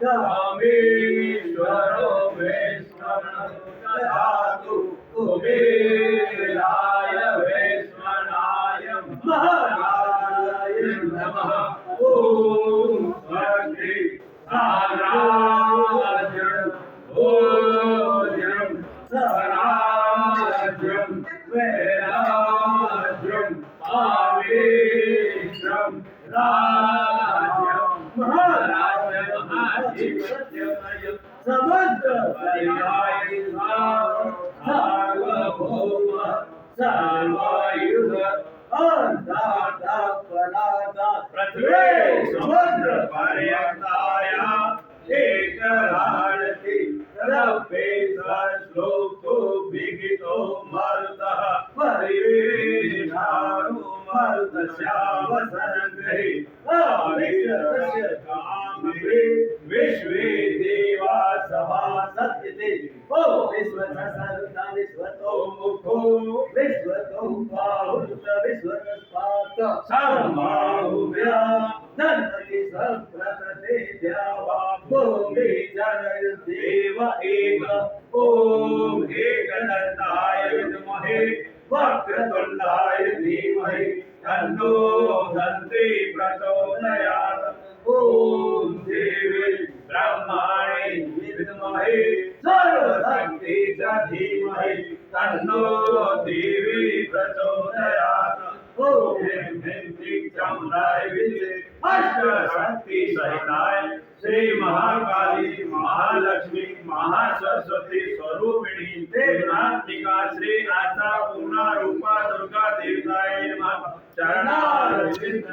स्वामीश्वरो ददातु कुबेराय वैश्वनाय महाराय नमः। ओम स्वस्ति साम्राज्यं भोज्यं स्वराज्यं वैराज्यं आवेशं राज्यं महाराज्यं आधिपत्यमयं समस्त पर्यायी सार्वभौम सर्वायुध अंधाता पराता पृथ्वी समुद्र पर्यंताया एक राणति रवे श्लोको विगितो मरुतः परिवेशानु मरुतस्यावसनग्रहे आविष्टस्य कामवे विश्वे देवा सभा सत्यते ओ विश्वसर्वता विश्वतो मुखो विश्वतो बाहुत विश्वस्पात सर्वबाहुव्या धन्वति सप्रतते द्यावा भूमि जनय देव एक ओम एकदन्ताय विद्महे वक्रतुण्डाय धीमहि तन्नो दन्ति प्रचोदयात्। ओम देवी ब्रह्माणि विद्महे सर्वशक्ति च धीमहि तन्नो देवी प्रचोदयात्। ओम ह्रीं चामुण्डाय विद्महे अष्टशक्ति सहिताय श्री महाकाली महालक्ष्मी महासरस्वती स्वरूपिणी देवनात्मिका श्री आशा पूर्णा रूपा दुर्गा देवताय नमः। चरणारविंद